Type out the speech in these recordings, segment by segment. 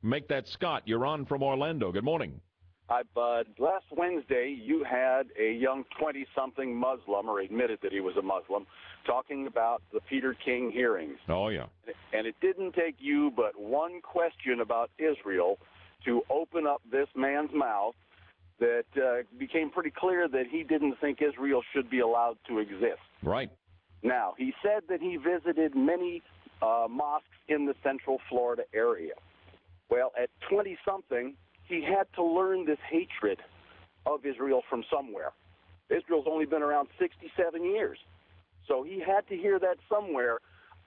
Make that Scott. You're on from Orlando. Good morning. Hi, Bud. Last Wednesday, you had a young 20-something Muslim, or admitted that he was a Muslim, talking about the Peter King hearings. Oh, yeah. And it didn't take you but one question about Israel to open up this man's mouth that became pretty clear that he didn't think Israel should be allowed to exist. Right. Now, he said that he visited many mosques in the Central Florida area. Well, at 20-something, he had to learn this hatred of Israel from somewhere. Israel's only been around 67 years. So he had to hear that somewhere,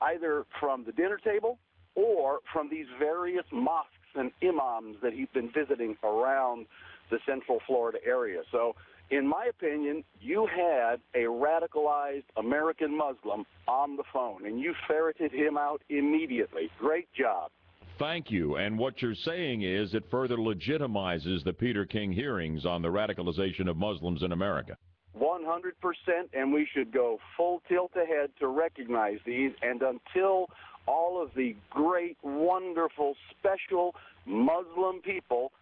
either from the dinner table or from these various mosques and imams that he's been visiting around the Central Florida area. So, in my opinion, you had a radicalized American Muslim on the phone, and you ferreted him out immediately. Great job. Thank you. And what you're saying is it further legitimizes the Peter King hearings on the radicalization of Muslims in America. 100%, and we should go full tilt ahead to recognize these. And until all of the great, wonderful, special Muslim people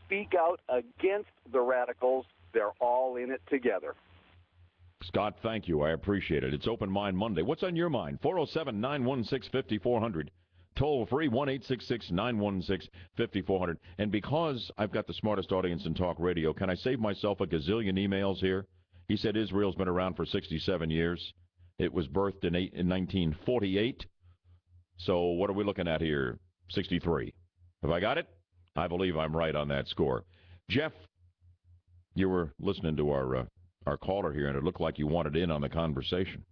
speak out against the radicals, they're all in it together. Scott, thank you. I appreciate it. It's Open Mind Monday. What's on your mind? 407-916-5400. Toll free, 1-866-916-5400. And because I've got the smartest audience in talk radio, can I save myself a gazillion emails here? He said Israel's been around for 67 years. It was birthed in 1948. So what are we looking at here? 63. Have I got it? I believe I'm right on that score. Jeff, you were listening to our caller here, and it looked like you wanted in on the conversation.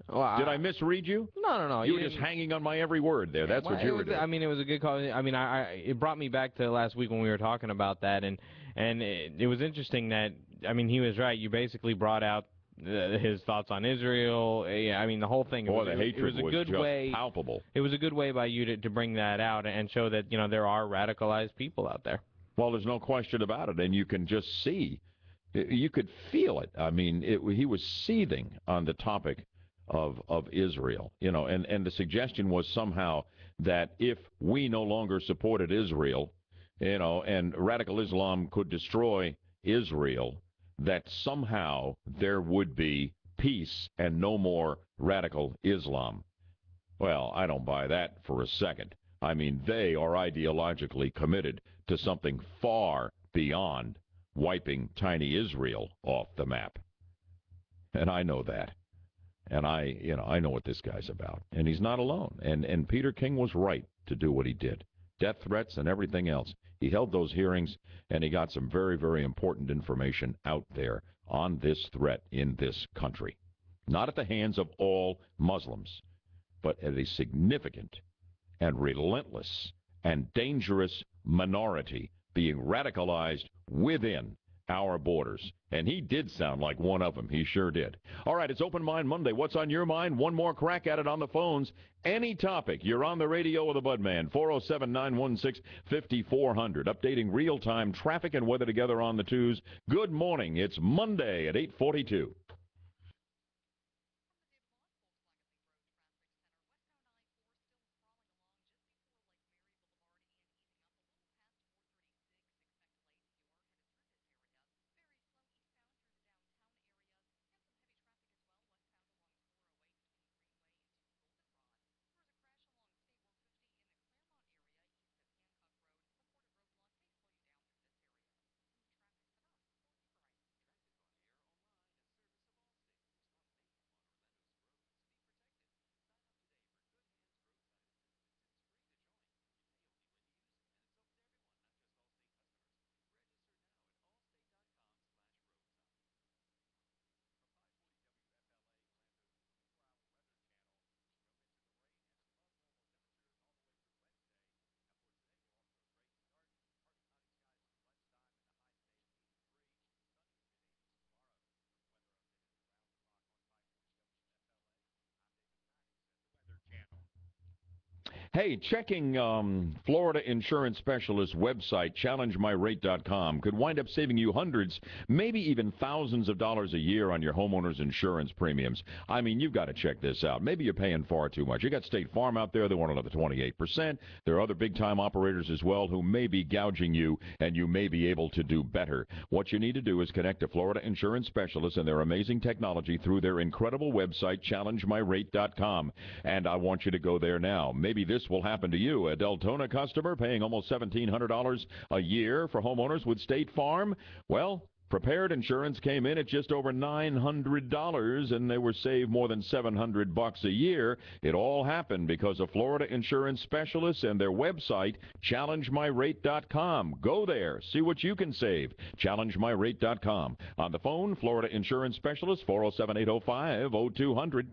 Well, did I misread you? No. You were just hanging on my every word there. That's what you were doing. I mean, it was a good call. I mean, it brought me back to last week when we were talking about that, and it was interesting that, I mean, he was right. You basically brought out his thoughts on Israel. Yeah, I mean, the whole thing. Boy, the hatred was a good way, palpable. It was a good way by you to bring that out and show that, you know, there are radicalized people out there. Well, there's no question about it, and you can just see. You could feel it. I mean, he was seething on the topic of Israel, you know, and the suggestion was somehow that if we no longer supported Israel, you know, and radical Islam could destroy Israel, that somehow there would be peace and no more radical Islam. Well, I don't buy that for a second. I mean, they are ideologically committed to something far beyond wiping tiny Israel off the map. And I know that. And I know what this guy's about. And he's not alone. And Peter King was right to do what he did. Death threats and everything else. He held those hearings, and he got some very, very important information out there on this threat in this country. Not at the hands of all Muslims, but at a significant and relentless and dangerous minority being radicalized within our borders. And he did sound like one of them. He sure did. All right, it's Open Mind Monday. What's on your mind? One more crack at it on the phones. Any topic. You're on the radio with the Budman. 407-916-5400. Updating real-time traffic and weather together on the twos. Good morning. It's Monday at 8:42. Hey, checking Florida Insurance Specialist website, challengemyrate.com, could wind up saving you hundreds, maybe even thousands of dollars a year on your homeowner's insurance premiums. I mean, you've got to check this out. Maybe you're paying far too much. You got State Farm out there, they want another 28%. There are other big-time operators as well who may be gouging you, and you may be able to do better. What you need to do is connect to Florida Insurance Specialists and their amazing technology through their incredible website, challengemyrate.com. And I want you to go there now. Maybe this will happen to you. A Deltona customer paying almost $1,700 a year for homeowners with State Farm? Well, Prepared Insurance came in at just over $900, and they were saved more than $700 a year. It all happened because of Florida Insurance Specialists and their website, challengemyrate.com. Go there, see what you can save. Challengemyrate.com. On the phone, Florida Insurance Specialist, 407-805-0200.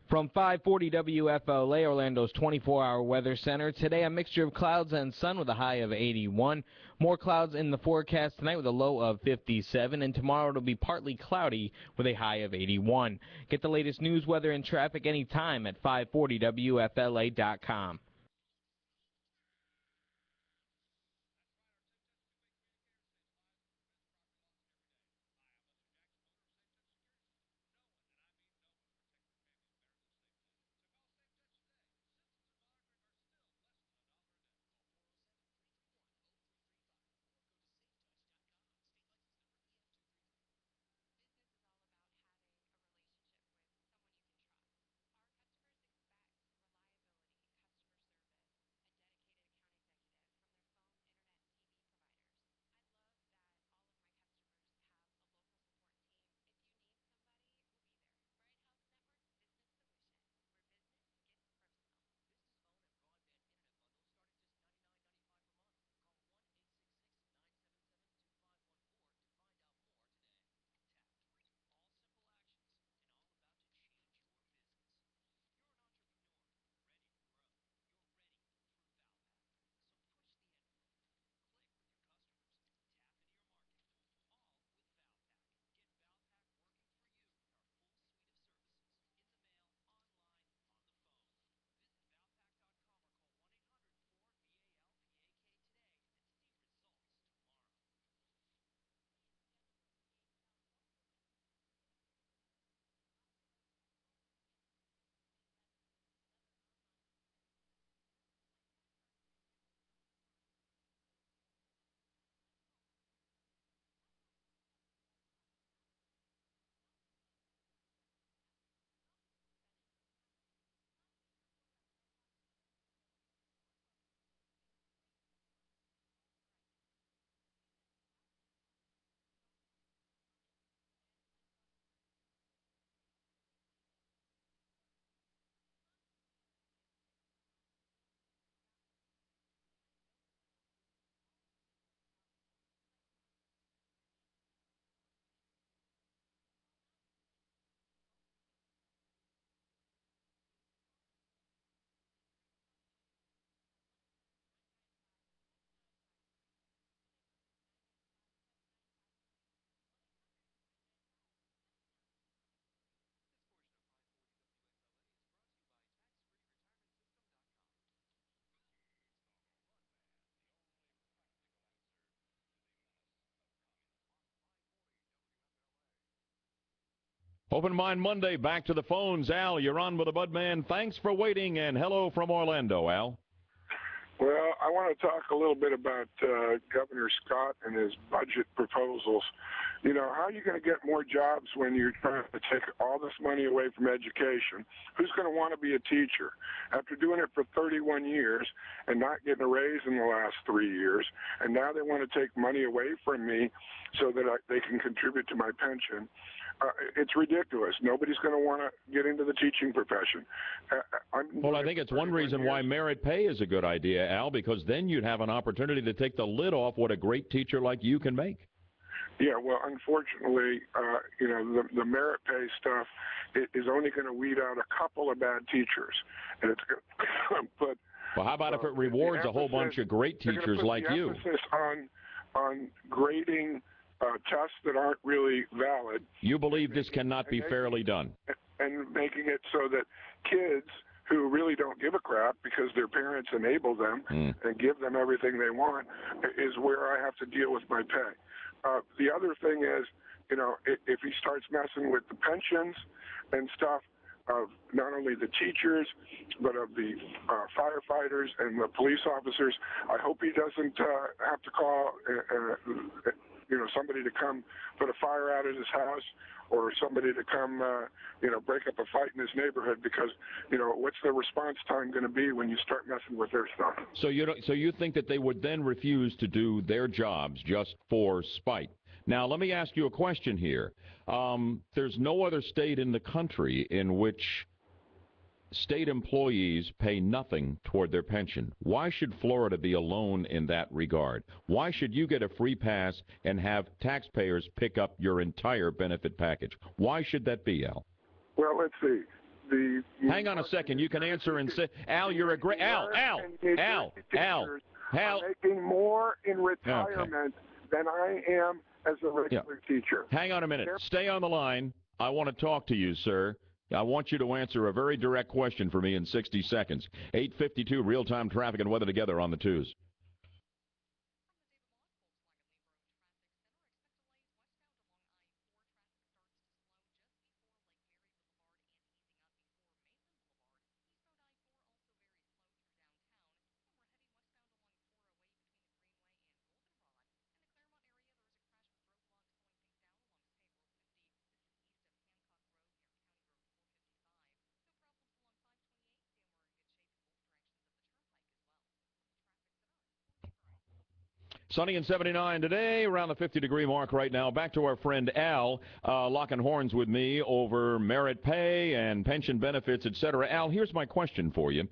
From 540 WFLA, Orlando's 24-hour weather center. Today, a mixture of clouds and sun with a high of 81. More clouds in the forecast tonight with a low of 57. And tomorrow it'll be partly cloudy with a high of 81. Get the latest news, weather, and traffic anytime at 540WFLA.com. Open Mind Monday, back to the phones. Al, you're on with the Budman. Thanks for waiting, and hello from Orlando, Al. Well, I want to talk a little bit about Governor Scott and his budget proposals. You know, how are you going to get more jobs when you're trying to take all this money away from education? Who's going to want to be a teacher? After doing it for 31 years and not getting a raise in the last 3 years, and now they want to take money away from me so that they can contribute to my pension. It's ridiculous. Nobody's going to want to get into the teaching profession. Well, I think it's one reason why merit pay is a good idea, Al, because then you'd have an opportunity to take the lid off what a great teacher like you can make. Yeah, well, unfortunately, you know, the merit pay stuff is only going to weed out a couple of bad teachers, and it's but. Well, how about if it rewards a whole bunch of great teachers like you? Emphasis on grading tests that aren't really valid. You believe this cannot be fairly done? And making it so that kids who really don't give a crap because their parents enable them and give them everything they want is where I have to deal with my pay. The other thing is, you know, if he starts messing with the pensions and stuff of not only the teachers, but of the firefighters and the police officers, I hope he doesn't have to call you know, somebody to come put a fire out at his house, or somebody to come, you know, break up a fight in his neighborhood, because, you know, what's the response time going to be when you start messing with their stuff? So you think that they would then refuse to do their jobs just for spite? Now, let me ask you a question here. There's no other state in the country in which state employees pay nothing toward their pension. Why should Florida be alone in that regard? Why should you get a free pass and have taxpayers pick up your entire benefit package? Why should that be, Al? Well, let's see. Hang on a second. You can answer and say, Al, you're a great Al making more in retirement than I am as a regular teacher. Hang on a minute. Stay on the line. I want to talk to you, sir. I want you to answer a very direct question for me in 60 seconds. 8:52, real-time traffic and weather together on the twos. Sunny and 79 today, around the 50-degree mark right now. Back to our friend Al, locking horns with me over merit pay and pension benefits, etc. Al, here's my question for you.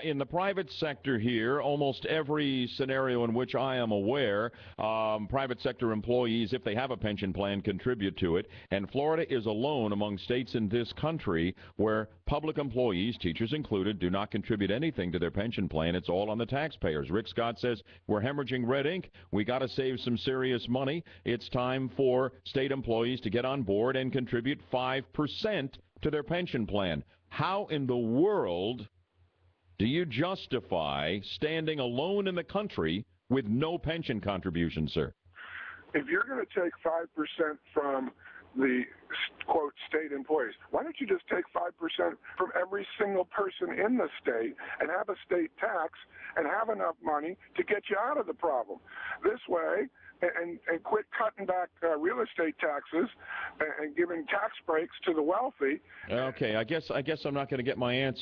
In the private sector here, almost every scenario in which I am aware, private sector employees, if they have a pension plan, contribute to it. And Florida is alone among states in this country where public employees, teachers included, do not contribute anything to their pension plan. It's all on the taxpayers. Rick Scott says we're hemorrhaging red ink. We got to save some serious money. It's time for state employees to get on board and contribute 5% to their pension plan. How in the world do you justify standing alone in the country with no pension contribution, sir? If you're going to take 5% from the, quote, state employees, why don't you just take 5% from every single person in the state and have a state tax and have enough money to get you out of the problem? This way, and quit cutting back real estate taxes and giving tax breaks to the wealthy. Okay, I guess I'm not going to get my answer.